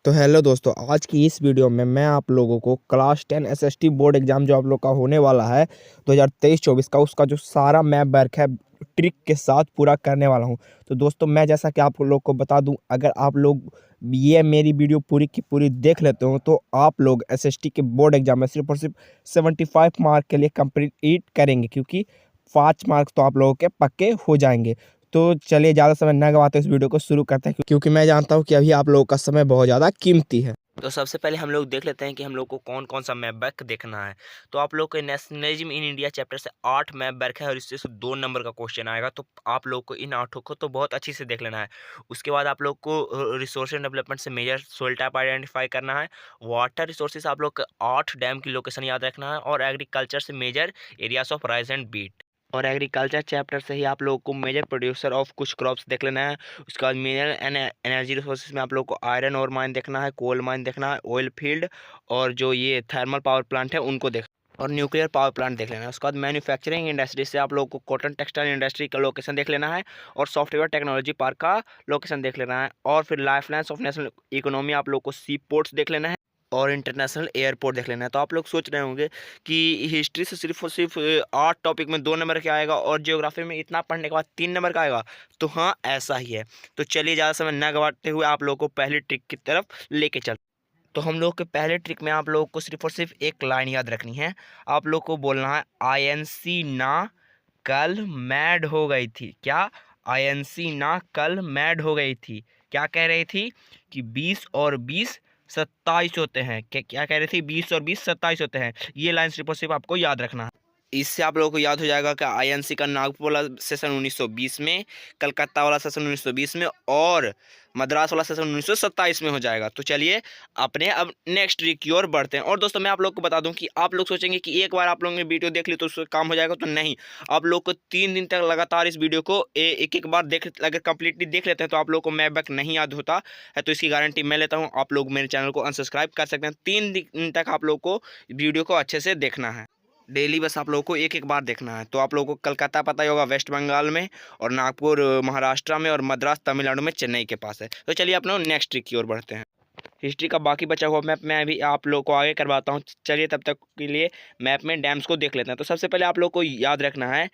तो हेलो दोस्तों, आज की इस वीडियो में मैं आप लोगों को क्लास 10 एसएसटी बोर्ड एग्जाम जो आप लोग का होने वाला है 2023-24 का, उसका जो सारा मैप वर्क है ट्रिक के साथ पूरा करने वाला हूं। तो दोस्तों, मैं जैसा कि आप लोग को बता दूं, अगर आप लोग ये मेरी वीडियो पूरी की पूरी देख लेते हो तो आप लोग एसएसटी के बोर्ड एग्जाम में सिर्फ और सिर्फ 75 मार्क के लिए कंप्लीट करेंगे, क्योंकि 5 मार्क तो आप लोगों के पक्के हो जाएंगे। तो चलिए, ज़्यादा समय न गवाते इस वीडियो को शुरू करते हैं, क्योंकि मैं जानता हूं कि अभी आप लोगों का समय बहुत ज़्यादा कीमती है। तो सबसे पहले हम लोग देख लेते हैं कि हम लोग को कौन कौन सा मैप बैक देखना है। तो आप लोग के नेशनलिज्म इन इंडिया चैप्टर से 8 मैप बैक है और इससे 2 नंबर का क्वेश्चन आएगा। तो आप लोग को इन 8 को तो बहुत अच्छी से देख लेना है। उसके बाद आप लोग को रिसोर्स डेवलपमेंट से मेजर सोइल टाइप आइडेंटिफाई करना है। वाटर रिसोर्सेज आप लोग को 8 डैम की लोकेशन याद रखना है और एग्रीकल्चर से major areas of rice and wheat. और एग्रीकल्चर चैप्टर से ही आप लोगों को मेजर प्रोड्यूसर ऑफ कुछ क्रॉप्स देख लेना है। उसके बाद मिनरल एंड एनर्जी रिसोर्सेज में आप लोग को आयरन और माइन देखना है, कोल माइन देखना है, ऑयल फील्ड और जो ये थर्मल पावर प्लांट है उनको देख, और न्यूक्लियर पावर प्लांट देख लेना है। उसके बाद मैन्युफैक्चरिंग इंडस्ट्री से आप लोग को कॉटन टेक्सटाइल इंडस्ट्री का लोकेशन देख लेना है और सॉफ्टवेयर टेक्नोलॉजी पार्क का लोकेशन देख लेना है। और फिर लाइफलाइंस ऑफ नेशनल इकोनॉमी आप लोग को सी पोर्ट्स देख लेना है और इंटरनेशनल एयरपोर्ट देख लेना है। तो आप लोग सोच रहे होंगे कि हिस्ट्री से सिर्फ और सिर्फ 8 टॉपिक में 2 नंबर का आएगा और ज्योग्राफी में इतना पढ़ने के बाद 3 नंबर का आएगा। तो हाँ, ऐसा ही है। तो चलिए, ज़्यादा समय न गवाते हुए आप लोगों को पहली ट्रिक की तरफ लेके चल। तो हम लोग के पहले ट्रिक में आप लोगों को सिर्फ और सिर्फ एक लाइन याद रखनी है। आप लोग को बोलना है आईएनसी ना कल मैड हो गई थी। क्या? आईएनसी ना कल मैड हो गई थी। क्या कह रही थी? कि 20 और 20 27 होते हैं। क्या कह रही थी? 20 और 20 27 होते हैं। ये लाइन सिर्फ और सिर्फ आपको याद रखना है। इससे आप लोगों को याद हो जाएगा कि आईएनसी का नागपुर वाला सेशन 1920 में, कलकत्ता वाला सेशन 1920 में और मद्रास वाला सेशन 1927 में हो जाएगा। तो चलिए अपने अब नेक्स्ट ट्रिक की ओर बढ़ते हैं। और दोस्तों, मैं आप लोग को बता दूं कि आप लोग सोचेंगे कि एक बार आप लोगों ने वीडियो देख ली तो उससे काम हो जाएगा। तो नहीं, आप लोग को 3 दिन तक लगातार इस वीडियो को एक एक बार देख, अगर कंप्लीटली देख लेते हैं तो आप लोग को मैप बैक नहीं याद होता है। तो इसकी गारंटी मैं लेता हूँ। आप लोग मेरे चैनल को अनसब्सक्राइब कर सकते हैं। 3 दिन तक आप लोग को वीडियो को अच्छे से देखना है। डेली बस आप लोगों को एक एक बार देखना है। तो आप लोगों को कलकत्ता पता ही होगा, वेस्ट बंगाल में, और नागपुर महाराष्ट्र में, और मद्रास तमिलनाडु में, चेन्नई के पास है। तो चलिए अपना नेक्स्ट ट्रिक की ओर बढ़ते हैं। हिस्ट्री का बाकी बचा हुआ मैप मैं अभी आप लोग को आगे करवाता हूँ। चलिए तब तक के लिए मैप में डैम्स को देख लेते हैं। तो सबसे पहले आप लोग को याद रखना है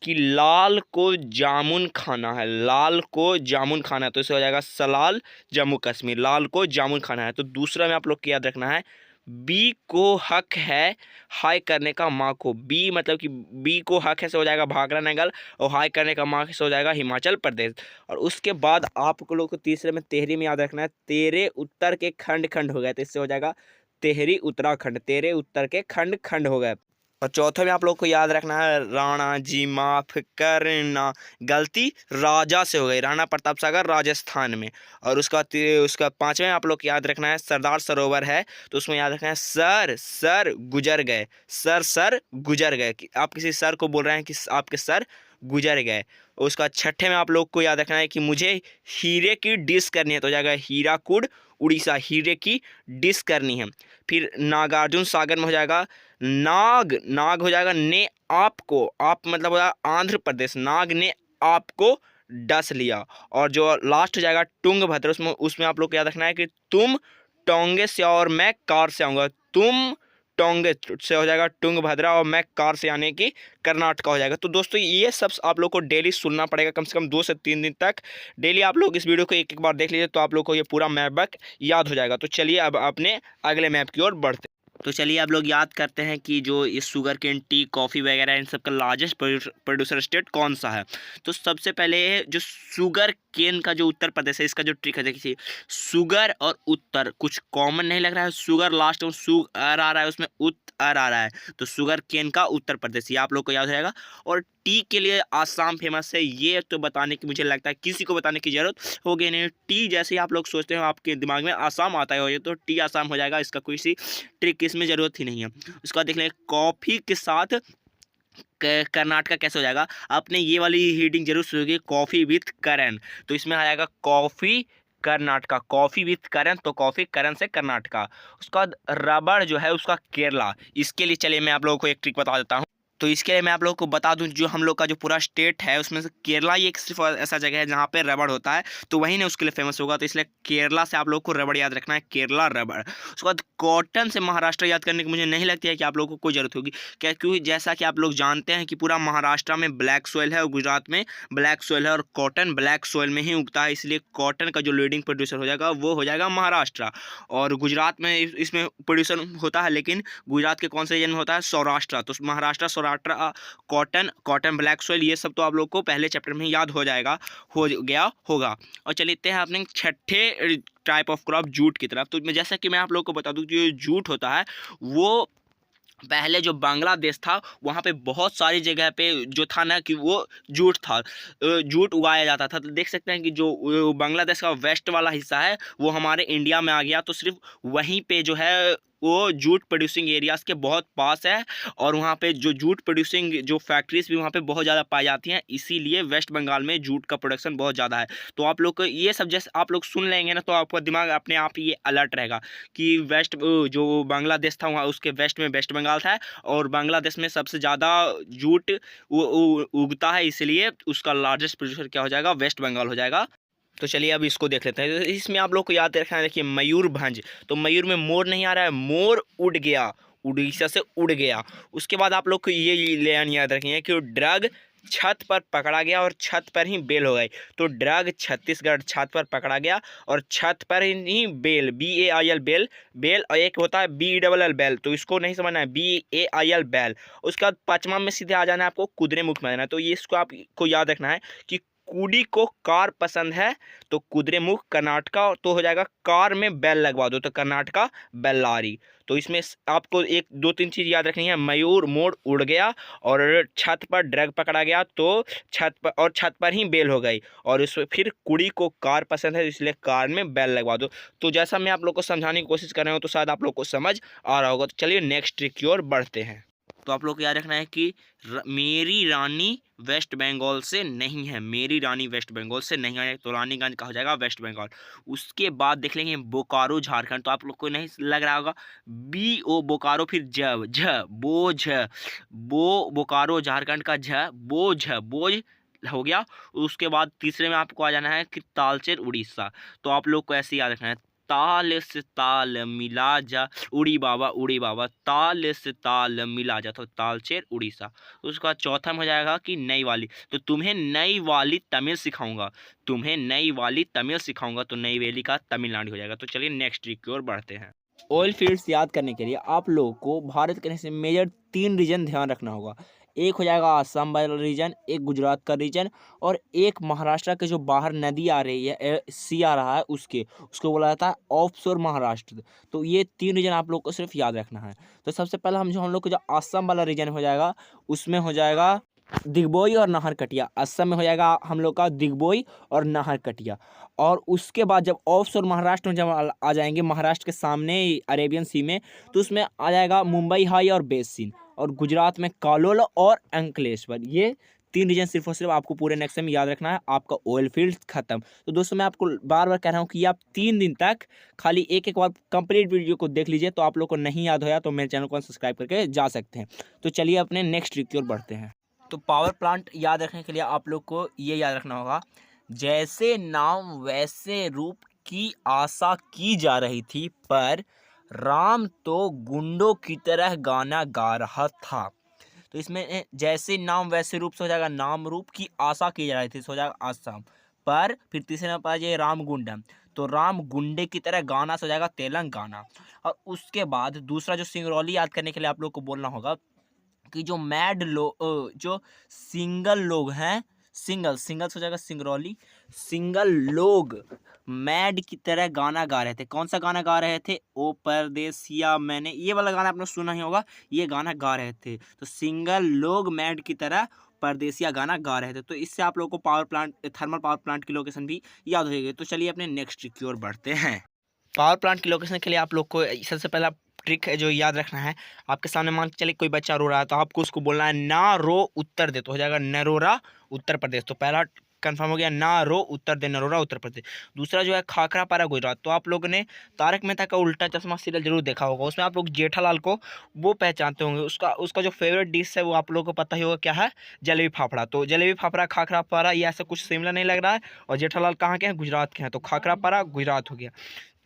कि लाल को जामुन खाना है। लाल को जामुन खाना है, तो इसे हो जाएगा सलाल जम्मू कश्मीर। लाल को जामुन खाना है। तो दूसरा में आप लोग को याद रखना है बी को हक है हाई करने का माँ को। बी मतलब कि बी को हक है से हो जाएगा भाखड़ा नगर, और हाई करने का माँ से हो जाएगा हिमाचल प्रदेश। और उसके बाद आप लोग को तीसरे में तेहरी में याद रखना है तेरे उत्तर के खंड खंड हो गए, तो इससे हो जाएगा तेहरी उत्तराखंड। तेरे उत्तर के खंड खंड हो गए। और चौथे में आप लोग को याद रखना है राणा जी माफ करना, गलती राजा से हो गई, राणा प्रताप सागर राजस्थान में। और उसका पांचवें में आप लोग को याद रखना है सरदार सरोवर है, तो उसमें याद रखना है सर सर गुजर गए। सर सर गुजर गए, कि आप किसी सर को बोल रहे हैं कि आपके सर गुजर गए। उसका छठे में आप लोग को याद रखना है कि मुझे हीरे की डिश करनी है, तो हो जाएगा हीराकुड उड़ीसा। हीरे की डिश करनी है। फिर नागार्जुन सागर में हो जाएगा नाग। नाग हो जाएगा ने आपको, आप मतलब हो जाएगा आंध्र प्रदेश। नाग ने आपको डस लिया। और जो लास्ट हो जाएगा तुंगभद्र, उसमें उसमें आप लोग को याद रखना है कि तुम टोंगे से और मैं कार से आऊँगा। तुम टोंगे से हो जाएगा तुंगभद्रा और मैं कार से आने की कर्नाटका हो जाएगा। तो दोस्तों, ये सब आप लोग को डेली सुनना पड़ेगा, कम से कम 2 से 3 दिन तक डेली आप लोग इस वीडियो को एक एक बार देख लीजिए, तो आप लोग को ये पूरा मैप बैक याद हो जाएगा। तो चलिए अब अपने अगले मैप की ओर बढ़ते हैं। तो चलिए आप लोग याद करते हैं कि जो इस शुगर केन, टी, कॉफ़ी वगैरह इन सब का लार्जेस्ट प्रोड्यूसर स्टेट कौन सा है। तो सबसे पहले जो शुगर केन का जो उत्तर प्रदेश है, इसका जो ट्रिक है देखिए, शुगर और उत्तर कुछ कॉमन नहीं लग रहा है। शुगर लास्ट में सुगर आ रहा है, उसमें उत्तर आ रहा है, तो शुगर केन का उत्तर प्रदेश, ये आप लोग को याद रहेगा। और टी के लिए आसाम फेमस है, ये तो बताने की मुझे लगता है किसी को बताने की जरूरत होगी नहीं। टी जैसे ही आप लोग सोचते हो आपके दिमाग में आसाम आता है, तो टी आसाम हो जाएगा। इसका कोई सी ट्रिक इसमें जरूरत ही नहीं है। उसका देख लें कॉफी के साथ कर्नाटका कैसे हो जाएगा। आपने ये वाली हीडिंग जरूर सुनी होगी, कॉफी विथ करण। तो इसमें आ जाएगा कॉफी कर्नाटका, कॉफी विथ करण, तो कॉफी करण से कर्नाटका। उसका बाद रबड़ जो है उसका केरला। इसके लिए चलिए मैं आप लोगों को एक ट्रिक बता देता हूँ। तो इसके लिए मैं आप लोगों को बता दूं, जो हम लोग का जो पूरा स्टेट है उसमें से केरला ही एक सिर्फ ऐसा जगह है जहाँ पे रबड़ होता है, तो वही ना उसके लिए फेमस होगा। तो इसलिए केरला से आप लोग को रबड़ याद रखना है, केरला रबड़। उसके बाद कॉटन से महाराष्ट्र याद करने की मुझे नहीं लगती है कि आप लोगों को कोई ज़रूरत होगी, क्या, क्योंकि जैसा कि आप लोग जानते हैं कि पूरा महाराष्ट्र में ब्लैक सोइल है और गुजरात में ब्लैक सोइल है, और कॉटन ब्लैक सोइल में ही उगता है, इसलिए कॉटन का जो लीडिंग प्रोड्यूसर हो जाएगा वो हो जाएगा महाराष्ट्र। और गुजरात में इसमें प्रोड्यूसर होता है, लेकिन गुजरात के कौन से रीजन में होता है, सौराष्ट्र। तो Maharashtra, Saurashtra, cotton, cotton black soil, ये सब तो आप लोग को पहले चैप्टर में याद हो जाएगा, हो गया होगा। और चलते हैं अपने छठे टाइप ऑफ क्रॉप, जूट की तरफ। तो जैसा कि मैं आप लोग को बता दूं, जो जूट होता है वो पहले जो बांग्लादेश था वहाँ पे बहुत सारी जगह पे जो था ना कि वो जूट था, जूट उगाया जाता था। तो देख सकते हैं कि जो बांग्लादेश का वेस्ट वाला हिस्सा है वो हमारे इंडिया में आ गया, तो सिर्फ वहीं पे जो है वो जूट प्रोड्यूसिंग एरियाज़ के बहुत पास है, और वहाँ पे जो जूट प्रोड्यूसिंग जो फैक्ट्रीज भी वहाँ पे बहुत ज़्यादा पाई जाती हैं, इसीलिए वेस्ट बंगाल में जूट का प्रोडक्शन बहुत ज़्यादा है। तो आप लोग को ये सब जैसे आप लोग सुन लेंगे ना, तो आपका दिमाग अपने आप ये अलर्ट रहेगा कि वेस्ट जो बांग्लादेश था वहाँ उसके वेस्ट में वेस्ट बंगाल था, और बांग्लादेश में सबसे ज़्यादा जूट उगता है, इसलिए उसका लार्जेस्ट प्रोड्यूसर क्या हो जाएगा, वेस्ट बंगाल हो जाएगा। तो चलिए अब इसको देख लेते हैं। तो इसमें आप लोग को याद रखना है, देखिए मयूरभंज, तो मयूर में मोर नहीं आ रहा है, मोर उड़ गया, उड़ीसा से उड़ गया। उसके बाद आप लोग को ये लाइन याद रखेंगे कि ड्रग छत पर पकड़ा गया और छत पर ही बेल हो गई। तो ड्रग छत्तीसगढ़ छत पर पकड़ा गया और छत पर ही बेल, BAIL बेल, बेल, और एक होता है BELL बेल, तो इसको नहीं समझना है, BAIL बैल। उसके बाद पचमा में सीधे आ जाना है आपको, कुद्रेमुख में आना है। तो ये इसको आपको याद रखना है कि कुडी को कार पसंद है, तो कुद्रेमुख कर्नाटका, तो हो जाएगा कार में बैल लगवा दो, तो कर्नाटका बेल्लारी। तो इसमें आपको एक दो तीन चीज़ याद रखनी है, मयूर मोर उड़ गया, और छत पर ड्रग पकड़ा गया, तो छत पर, और छत पर ही बेल हो गई, और उसमें फिर कुड़ी को कार पसंद है, इसलिए कार में बैल लगवा दो। तो जैसा मैं आप लोग को समझाने की कोशिश कर रहा हूँ, तो शायद आप लोग को समझ आ रहा होगा। तो चलिए नेक्स्ट ट्रिक की ओर बढ़ते हैं। तो आप लोग को याद रखना है कि मेरी रानी वेस्ट बंगाल से नहीं है, मेरी रानी वेस्ट बंगाल से नहीं है, तो रानीगंज का हो जाएगा वेस्ट बंगाल। उसके बाद देख लेंगे बोकारो झारखंड, तो आप लोग को नहीं लग रहा होगा, BO बोकारो, फिर बो बोकारो झारखंड का बोझ हो गया। उसके बाद तीसरे में आपको आ जाना है कि तालचेर उड़ीसा, तो आप लोग को ऐसे याद रखना है, ताल से ताल मिला जा, उड़ी बाबा, ताल से ताल मिला जा, तो तालचेर उड़ीसा। उसका चौथा में हो जाएगा कि नई वाली, तो तुम्हें नई वाली तमिल सिखाऊंगा, तुम्हें नई वाली तमिल सिखाऊंगा, तो नई वाली का तमिलनाडु हो जाएगा। तो चलिए नेक्स्ट ट्रिक की ओर बढ़ते हैं। ऑयल फील्ड्स याद करने के लिए आप लोगों को भारत के से मेजर 3 रीजन ध्यान रखना होगा। एक हो जाएगा आसाम वाला रीजन, एक गुजरात का रीजन, और एक महाराष्ट्र के जो बाहर नदी आ रही है, सी आ रहा है, उसको बोला जाता है ऑफशोर महाराष्ट्र। तो ये 3 रीजन आप लोग को सिर्फ याद रखना है। तो सबसे पहले हम लोग को जो आसाम वाला रीजन हो जाएगा, उसमें हो जाएगा दिग्बोई और नाहरकटिया। असम में हो जाएगा हम लोग का दिग्बोई और नाहरकटिया। और उसके बाद जब ऑफशोर महाराष्ट्र में जब आ जाएंगे, महाराष्ट्र के सामने अरेबियन सी में, तो उसमें आ जाएगा मुंबई हाई और बेसिन, और गुजरात में कालोल और अंकलेश्वर। ये 3 रीजन सिर्फ और सिर्फ आपको पूरे नेक्स्ट में याद रखना है, आपका ऑयल फील्ड खत्म। तो दोस्तों मैं आपको बार बार कह रहा हूँ कि आप 3 दिन तक खाली एक बार कंप्लीट वीडियो को देख लीजिए। तो आप लोग को नहीं याद होया तो मेरे चैनल को सब्सक्राइब करके जा सकते हैं। तो चलिए अपने नेक्स्ट ट्रिक की ओर बढ़ते हैं। तो पावर प्लांट याद रखने के लिए आप लोग को ये याद रखना होगा, जैसे नाम वैसे रूप की आशा की जा रही थी, पर राम तो गुंडों की तरह गाना गा रहा था। तो इसमें जैसे नाम वैसे रूप से हो जाएगा नाम रूप की आशा की जा रही थी, हो जाएगा आसाम। पर फिर तीसरे में पा जाए राम गुंडम, तो राम गुंडे की तरह गाना से हो जाएगा तेलंगाना। और उसके बाद दूसरा जो सिंगरौली याद करने के लिए आप लोग को बोलना होगा कि जो जो सिंगल लोग हैं, सिंगल हो जाएगा सिंगरौली, सिंगल लोग मैड की तरह गाना गा रहे थे। कौन सा गाना गा रहे थे, ओ परदेसिया मैंने, ये वाला गाना आपने सुना ही होगा, ये गाना गा रहे थे। तो सिंगल लोग मैड की तरह परदेसिया गाना गा रहे थे। तो इससे आप लोगों को power plant, thermal power plant की लोकेशन भी याद हो जाएगी। तो चलिए अपने नेक्स्ट ट्रिक की ओर बढ़ते हैं। पावर प्लांट की लोकेशन के लिए आप लोग को सबसे पहला ट्रिक है जो याद रखना है, आपके सामने मान के चलिए कोई बच्चा रो रहा है, तो आपको उसको बोलना है ना रो उत्तर दे, तो हो जाएगा नरोरा उत्तर प्रदेश। तो पहला कंफर्म हो गया। नारो उत्तर दे नरोरा उत्तर प्रदेश। दूसरा जो है खाखरापारा गुजरात। तो आप लोगों ने तारक मेहता का उल्टा चश्मा सीरियल जरूर देखा होगा, उसमें आप लोग जेठालाल को वो पहचानते होंगे। उसका उसका जो फेवरेट डिश है वो आप लोगों को पता ही होगा क्या है, जलेबी फाफड़ा। तो जलेबी फाफड़ा खाखरापारा ये ऐसा कुछ सिमिलर नहीं लग रहा है। और जेठालाल कहाँ के हैं, गुजरात के हैं, तो खाखरापारा गुजरात हो गया।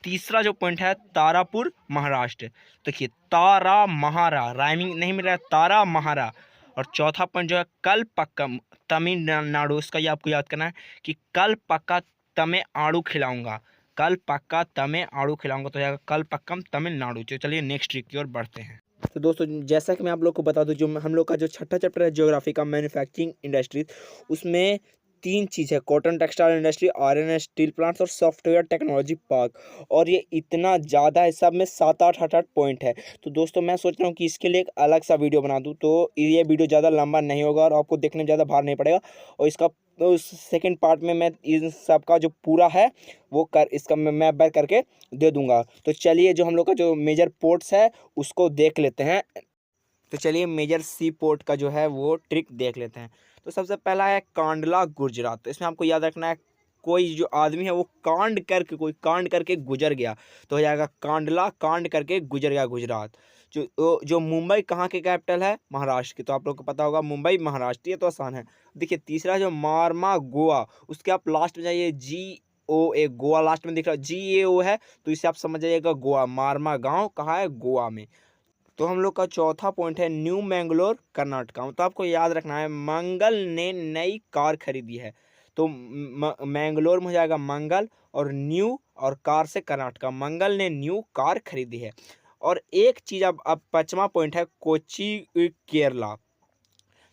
तीसरा जो पॉइंट है तारापुर महाराष्ट्र। देखिए तारा महारा राइमिंग नहीं मिल रहा है, तारा महारा। और चौथा पॉइंट जो है कलपक्कम तमिलनाडु। इसका ये आपको याद करना है कि कल पक्का तमें आड़ू खिलाऊंगा, कल पक्का तमें आड़ू खिलाऊंगा, तो जाएगा कल पक्कम तमिलनाडु। तो चलिए नेक्स्ट ट्रिक की ओर बढ़ते हैं। तो दोस्तों जैसा कि मैं आप लोग को बता दूं, जो हम लोग का जो छठा चैप्टर है ज्योग्राफी का मैन्युफैक्चरिंग इंडस्ट्रीज, उसमें तीन चीज़ है, cotton textile industry, iron and steel plants और सॉफ्टवेयर टेक्नोलॉजी पार्क। और ये इतना ज़्यादा है, सब में 7-8 पॉइंट है। तो दोस्तों मैं सोच रहा हूँ कि इसके लिए एक अलग सा वीडियो बना दूँ, तो ये वीडियो ज़्यादा लंबा नहीं होगा और आपको देखने में ज़्यादा भार नहीं पड़ेगा। और इसका उस सेकेंड पार्ट में मैं इन सब का जो पूरा है वो इसका मैं बैक करके दे दूंगा। तो चलिए जो हम लोग का जो मेजर पोर्ट्स है उसको देख लेते हैं। तो चलिए मेजर सी पोर्ट का जो है वो ट्रिक देख लेते हैं। तो सबसे पहला है कांडला गुजरात। तो इसमें आपको याद रखना है कोई जो आदमी है वो कोई कांड करके गुजर गया, तो हो जाएगा कांडला, कांड करके गुजर गया गुजरात। जो मुंबई कहाँ के कैपिटल है, महाराष्ट्र की। तो आप लोग को पता होगा मुंबई महाराष्ट्र, ये तो आसान है। देखिए तीसरा जो मारमा गोवा, उसके आप लास्ट में जाइए GOA, गोवा लास्ट में दिख रहा है, GAO है, तो इसे आप समझ जाइएगा गोवा। मारमा गाँव कहाँ है, गोवा में। तो हम लोग का चौथा पॉइंट है न्यू मैंगलोर कर्नाटका। तो आपको याद रखना है मंगल ने नई कार खरीदी है, तो मैंगलोर में हो जाएगा मंगल, और न्यू और कार से कर्नाटका, मंगल ने न्यू कार खरीदी है। और एक चीज़ अब पांचवा पॉइंट है कोची केरला।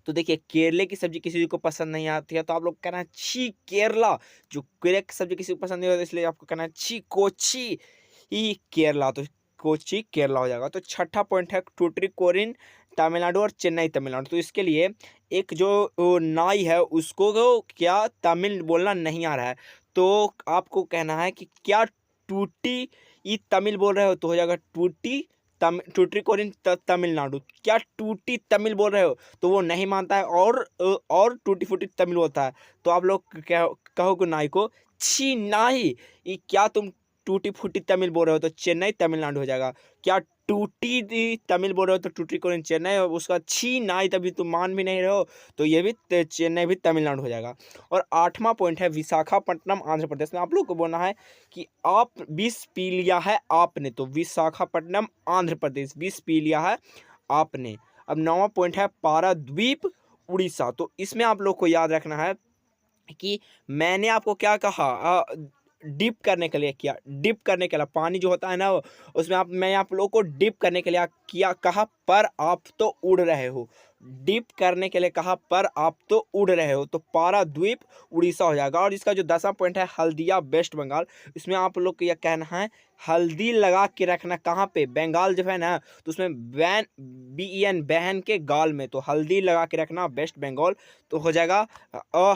तो देखिए केरले की सब्जी किसी को पसंद नहीं आती है, तो आप लोग कहना है छी केरला। जो केरले की सब्जी किसी को पसंद नहीं होती, इसलिए आपको कहना है छी कोची ही केरला। तो कोची केरला हो जाएगा। तो छठा पॉइंट है टूटिकोरिन तमिलनाडु और चेन्नई तमिलनाडु। तो इसके लिए एक जो नाई है उसको क्या तमिल बोलना नहीं आ रहा है, तो आपको कहना है कि क्या टूटी ये तमिल बोल रहे हो, तो हो जाएगा टूटी टूटिकोरिन तमिलनाडु। क्या टूटी तमिल बोल रहे हो, तो वो नहीं मानता है और टूटी फूटी तमिल बोलता है। तो आप लोग कहोगे नाई को छी नाई, ये क्या तुम टूटी फूटी तमिल बोल रहे हो, तो चेन्नई तमिलनाडु हो जाएगा। क्या टूटी तमिल बोल रहे हो, तो टूटिकोरिन चेन्नई, और उसका छी नाई तभी तुम मान भी नहीं रहे हो, तो ये भी चेन्नई भी तमिलनाडु हो जाएगा। और आठवां पॉइंट है विशाखापट्टनम आंध्र प्रदेश में। आप लोग को बोलना है कि आप विष पी लिया है आपने, तो विशाखापट्टनम आंध्र प्रदेश, विष पी लिया है आपने। अब नौवां पॉइंट है पाराद्वीप उड़ीसा। तो इसमें आप लोग को याद रखना है कि मैंने आपको क्या कहा, डिप करने के लिए किया, डिप करने के लिए पानी जो होता है ना उसमें मैं आप लोगों को डिप करने के लिए किया कहा, पर आप तो उड़ रहे हो। डिप करने के लिए कहा पर आप तो उड़ रहे हो, तो पाराद्वीप उड़ीसा हो जाएगा। और इसका जो 10वां पॉइंट है हल्दिया वेस्ट बंगाल। इसमें आप लोग को यह कहना है हल्दी लगा के रखना कहाँ पे, बंगाल जो है ना, तो उसमें BEN बहन के गाल में, तो हल्दी लगा के रखना वेस्ट बंगाल, तो हो जाएगा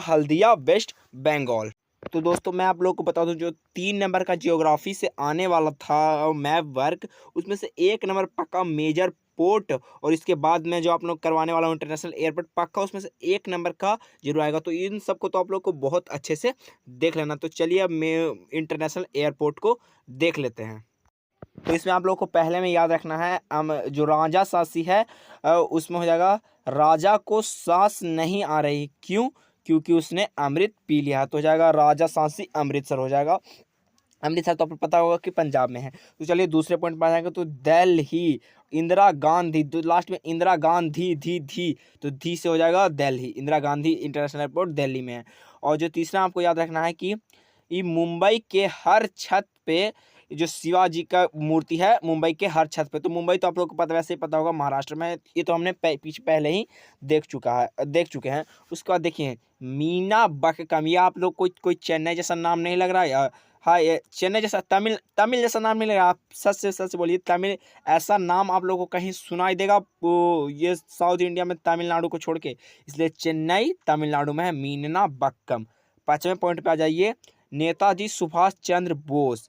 हल्दिया वेस्ट बंगाल। तो दोस्तों मैं आप लोग को बता दूं, जो 3 नंबर का जियोग्राफी से आने वाला था मैप वर्क, उसमें से 1 नंबर पक्का मेजर पोर्ट, और इसके बाद में जो आप लोग करवाने वाला हूँ इंटरनेशनल एयरपोर्ट पक्का उसमें से 1 नंबर का जरूर आएगा। तो इन सबको तो आप लोग को बहुत अच्छे से देख लेना। तो चलिए अब मैं इंटरनेशनल एयरपोर्ट को देख लेते हैं। तो इसमें आप लोग को पहले में याद रखना है जो राजा सांसी है उसमें हो जाएगा राजा को सांस नहीं आ रही, क्यों, क्योंकि उसने अमृत पी लिया, तो हो जाएगा राजा सांसी अमृतसर हो जाएगा। अमृतसर तो आपको पता होगा कि पंजाब में है। तो चलिए दूसरे पॉइंट पर आ जाएगा, तो दिल्ली इंदिरा गांधी, तो लास्ट में इंदिरा गांधी धी, तो धी से हो जाएगा दिल्ली, इंदिरा गांधी इंटरनेशनल एयरपोर्ट दिल्ली में है। और जो तीसरा आपको याद रखना है कि ये मुंबई के हर छत पे जो शिवाजी का मूर्ति है, मुंबई के हर छत पे। तो मुंबई तो आप लोग को पता वैसे ही पता होगा महाराष्ट्र में, ये तो हमने पीछे पहले ही देख चुके हैं। उसके बाद देखिए मीना बक्कम, ये आप लोग कोई चेन्नई जैसा नाम नहीं लग रहा है। हाँ ये चेन्नई जैसा तमिल जैसा नाम नहीं लग रहा। आप सच से सच बोलिए, तमिल ऐसा नाम आप लोगों को कहीं सुनाई देगा ये साउथ इंडिया में तमिलनाडु को छोड़ के, इसलिए चेन्नई तमिलनाडु में है मीना बक्कम। 5वें पॉइंट पे आ जाइए, नेताजी सुभाष चंद्र बोस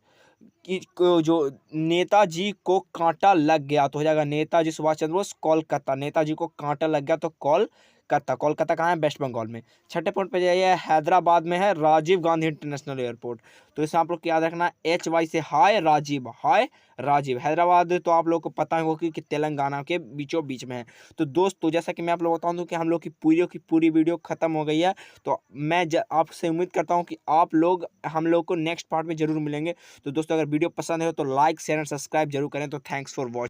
की जो नेताजी को कांटा लग गया, तो हो जाएगा नेताजी सुभाष चंद्र बोस कोलकाता, नेताजी को कांटा लग गया तो कोलकाता। कोलकाता कहाँ है? वेस्ट बंगाल में। छठे पॉइंट पे जाइए, हैदराबाद में है राजीव गांधी इंटरनेशनल एयरपोर्ट। तो इसमें आप लोग को याद रखना HY से हाय राजीव, हाय राजीव। हैदराबाद तो आप लोग को पता होगा कि तेलंगाना के बीचों बीच में है। तो दोस्तों जैसा कि मैं आप लोग बता दूं कि हम लोग की पूरी वीडियो खत्म हो गई है। तो मैं आपसे उम्मीद करता हूं कि आप लोग हम लोग को नेक्स्ट पार्ट में जरूर मिलेंगे। तो दोस्तों अगर वीडियो पसंद है तो लाइक शेयर एंड सब्सक्राइब जरूर करें। तो थैंक्स फॉर वॉचिंग।